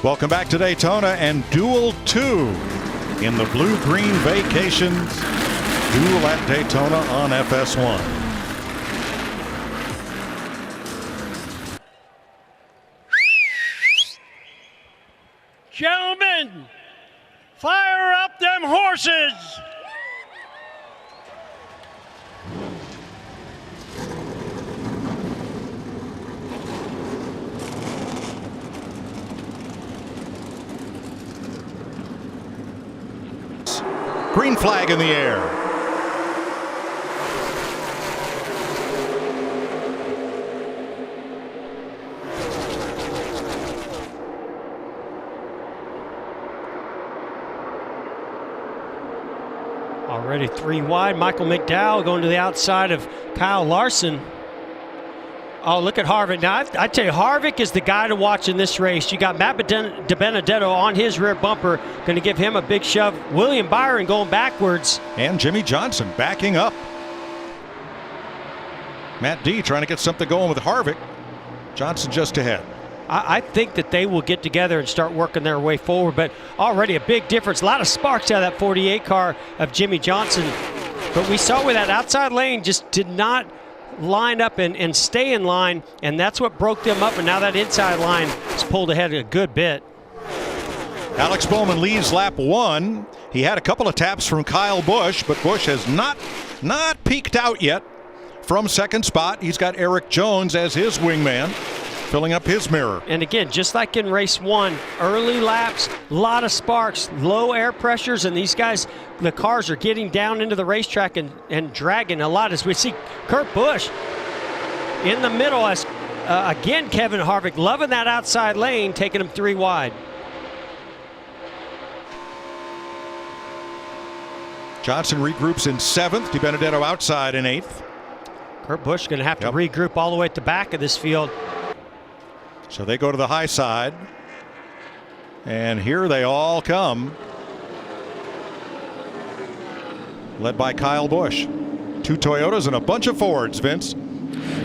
Welcome back to Daytona and Duel 2 in the Blue-Green Vacations Duel at Daytona on FS1. Gentlemen, fire up them horses! Green flag in the air. Already 3 wide. Michael McDowell going to the outside of Kyle Larson. Oh, look at Harvick. Now, I tell you, Harvick is the guy to watch in this race. You got Matt DiBenedetto on his rear bumper, going to give him a big shove. William Byron going backwards. And Jimmy Johnson backing up. Matt D trying to get something going with Harvick. Johnson just ahead. I think that they will get together and start working their way forward, but already a big difference. A lot of sparks out of that 48 car of Jimmy Johnson. But we saw where that outside lane just did not line up and stay in line, and that's what broke them up, and now that inside line is pulled ahead a good bit. Alex Bowman leads lap 1. He had a couple of taps from Kyle Busch, but Busch has not peaked out yet from second spot. He's got Eric Jones as his wingman, filling up his mirror. And again, just like in race 1, early laps, a lot of sparks, low air pressures, and these guys, the cars are getting down into the racetrack and dragging a lot. As we see Kurt Busch in the middle, as again Kevin Harvick loving that outside lane, taking him 3 wide. Johnson regroups in 7th. DiBenedetto outside in 8th. Kurt Busch going to have to regroup all the way at the back of this field. So they go to the high side, and here they all come, led by Kyle Busch. 2 Toyotas and a bunch of Fords, Vince.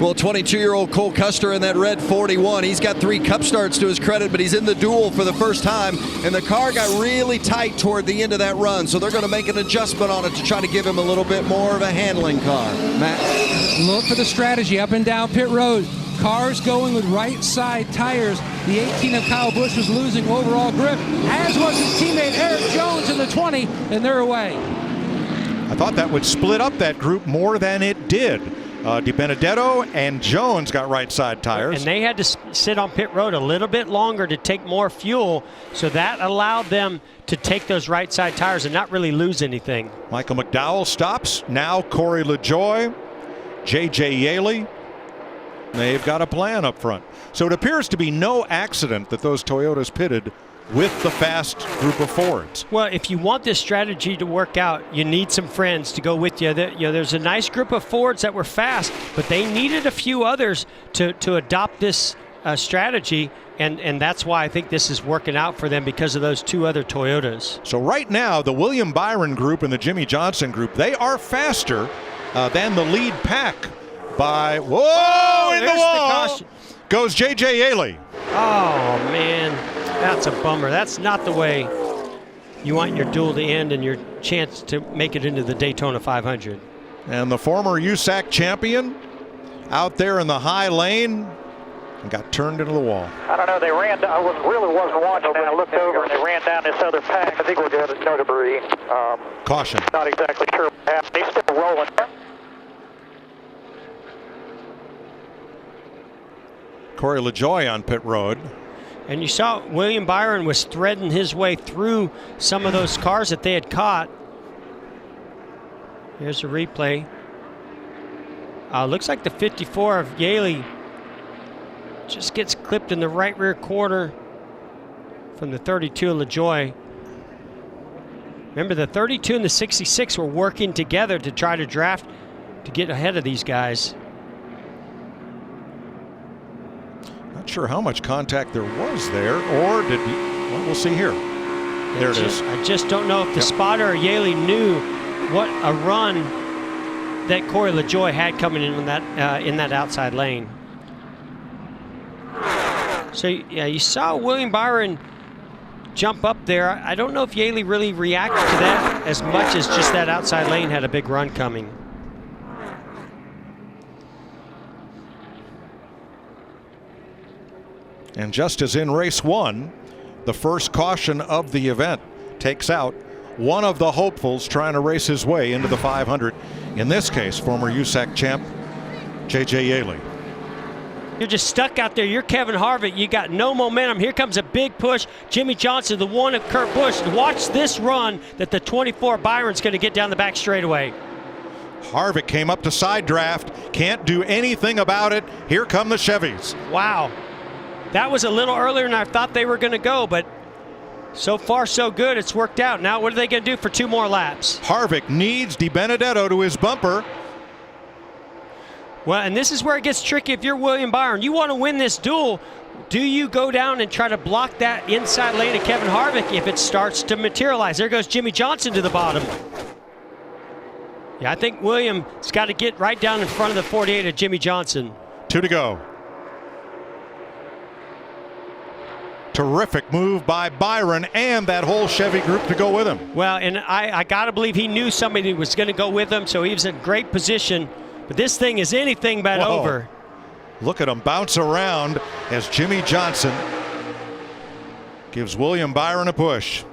Well, 22-year-old Cole Custer in that red 41. He's got 3 cup starts to his credit, but he's in the duel for the first time, and the car got really tight toward the end of that run, so they're going to make an adjustment on it to try to give him a little bit more of a handling car. Matt? Look for the strategy up and down pit road. Cars going with right side tires. The 18 of Kyle Busch was losing overall grip, as was his teammate Eric Jones in the 20, and they're away. I thought that would split up that group more than it did. DiBenedetto and Jones got right side tires. And they had to sit on pit road a little bit longer to take more fuel, so that allowed them to take those right side tires and not really lose anything. Michael McDowell stops. Now Corey LaJoie, J.J. Yaley. They've got a plan up front. So it appears to be no accident that those Toyotas pitted with the fast group of Fords. Well, if you want this strategy to work out, you need some friends to go with you. There's a nice group of Fords that were fast, but they needed a few others to adopt this strategy, and that's why I think this is working out for them, because of those 2 other Toyotas. So right now, the William Byron group and the Jimmy Johnson group, they are faster than the lead pack. By in the wall goes J.J. Yaley. Oh man, that's a bummer. That's not the way you want your duel to end and your chance to make it into the Daytona 500. And the former USAC champion out there in the high lane and got turned into the wall. I don't know. They ran. I really wasn't watching. Then I looked over and they ran down this other pack. I think we're going to no debris. Caution. Not exactly sure what happened. He's still rolling. Corey LaJoie on pit road. And you saw William Byron was threading his way through some of those cars that they had caught. Here's a replay. Looks like the 54 of Yaley just gets clipped in the right rear quarter from the 32 of LaJoie. Remember, the 32 and the 66 were working together to try to draft to get ahead of these guys. Not sure how much contact there was there, or did he? Well, we'll see here. There it is. I just don't know if the spotter or Yaley knew what a run that Corey LaJoie had coming in that outside lane. So yeah, you saw William Byron jump up there. I don't know if Yaley really reacted to that as much as just that outside lane had a big run coming. And just as in race 1, the first caution of the event takes out one of the hopefuls trying to race his way into the 500. In this case, former USAC champ J.J. Yaley. You're just stuck out there. You're Kevin Harvick. You got no momentum. Here comes a big push. Jimmy Johnson, the one of Kurt Busch. Watch this run that the 24 Byron's going to get down the back straightaway. Harvick came up to side draft. Can't do anything about it. Here come the Chevys. Wow. That was a little earlier than I thought they were going to go, but so far so good. It's worked out. Now what are they going to do for 2 more laps? Harvick needs DiBenedetto to his bumper. Well, and this is where it gets tricky if you're William Byron. You want to win this duel. Do you go down and try to block that inside lane of Kevin Harvick if it starts to materialize? There goes Jimmy Johnson to the bottom. Yeah, I think William's got to get right down in front of the 48 of Jimmy Johnson. 2 to go. Terrific move by Byron and that whole Chevy group to go with him. Well, and I got to believe he knew somebody was going to go with him, so he was in great position. But this thing is anything but over. Look at him bounce around as Jimmy Johnson gives William Byron a push.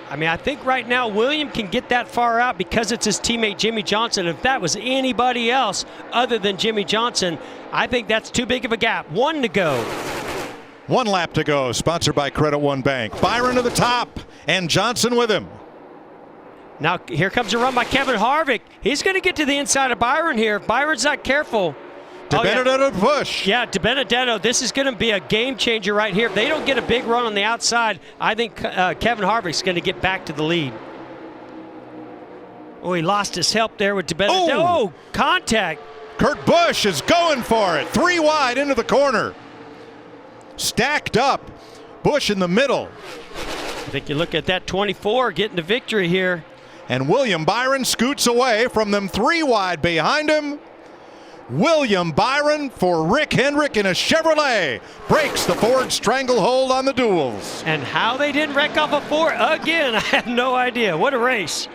I mean, I think right now William can get that far out because it's his teammate Jimmy Johnson. If that was anybody else other than Jimmy Johnson, I think that's too big of a gap. 1 to go. 1 lap to go, sponsored by Credit One Bank. Byron to the top and Johnson with him. Now here comes a run by Kevin Harvick. He's going to get to the inside of Byron here. If Byron's not careful. DiBenedetto push. Yeah, DiBenedetto, this is going to be a game changer right here. If they don't get a big run on the outside, I think Kevin Harvick's going to get back to the lead. Oh, he lost his help there with DiBenedetto. Oh, contact. Kurt Busch is going for it. 3 wide into the corner. Stacked up. Busch in the middle. I think you look at that 24 getting the victory here. And William Byron scoots away from them 3 wide behind him. William Byron for Rick Hendrick in a Chevrolet breaks the Ford stranglehold on the duels. And how they didn't wreck off a Ford again, I have no idea. What a race.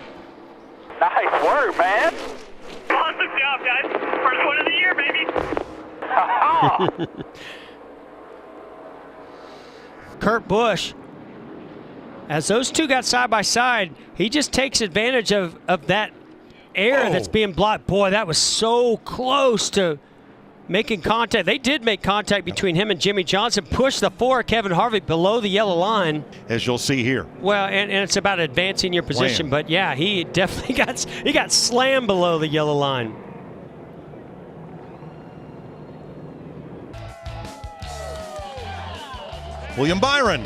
Nice work, man. Awesome job, guys. First one of the year, baby. Kurt Busch, as those two got side by side, he just takes advantage of that air that's being blocked. Boy, that was so close to making contact. They did make contact between him and Jimmy Johnson, pushed the 4 Kevin Harvick below the yellow line. As you'll see here. Well, and it's about advancing your position, but yeah, he definitely got slammed below the yellow line. William Byron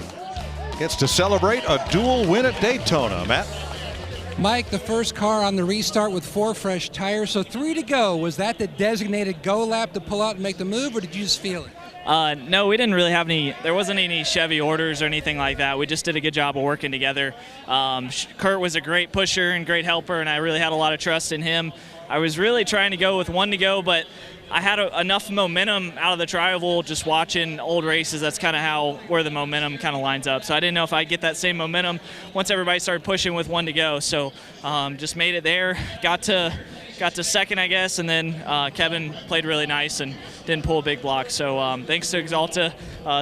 gets to celebrate a dual win at Daytona. Matt? Mike, the first car on the restart with 4 fresh tires, so 3 to go. Was that the designated go lap to pull out and make the move, or did you just feel it? No, we didn't really have any. There wasn't any Chevy orders or anything like that. We just did a good job of working together. Kurt was a great pusher and great helper, and I really had a lot of trust in him. I was really trying to go with 1 to go, but I had enough momentum out of the tri-oval just watching old races. That's kind of where the momentum kind of lines up. So I didn't know if I'd get that same momentum once everybody started pushing with 1 to go. So just made it there, got to second, I guess, and then Kevin played really nice and didn't pull a big block. So thanks to Exalta.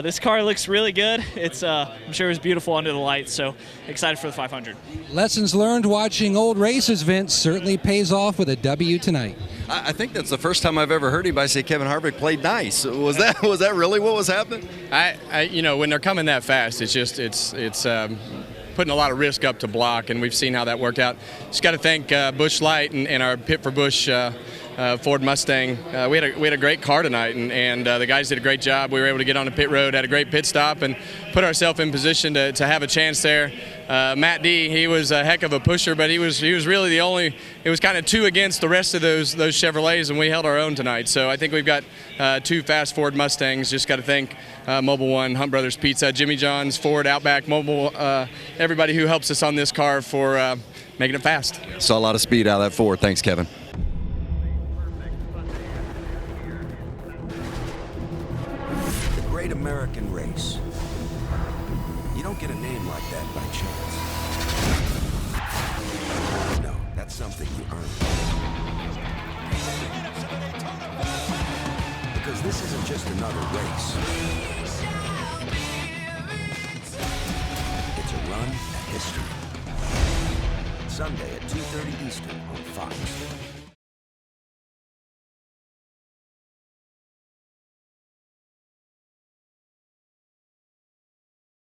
This car looks really good. It's I'm sure it was beautiful under the lights, so excited for the 500. Lessons learned watching old races, Vince, certainly pays off with a W tonight. I think that's the first time I've ever heard anybody say Kevin Harvick played nice. Was that really what was happening? When they're coming that fast, it's putting a lot of risk up to block, and we've seen how that worked out. Just got to thank Busch Light and our Pit for Busch Ford Mustang. We had a great car tonight, and the guys did a great job. We were able to get on the pit road, had a great pit stop, and put ourselves in position to have a chance there. Matt D, he was a heck of a pusher, but he was really the only. It was kind of 2 against the rest of those Chevrolets, and we held our own tonight. So I think we've got 2 fast Ford Mustangs. Just got to thank Mobile One, Hunt Brothers Pizza, Jimmy John's, Ford, Outback, Mobile, everybody who helps us on this car for making it fast. Saw a lot of speed out of that Ford. Thanks, Kevin. great American race. You don't get a name like that by chance. No, that's something you earn. Because this isn't just another race. It's a run at history. Sunday at 2:30 Eastern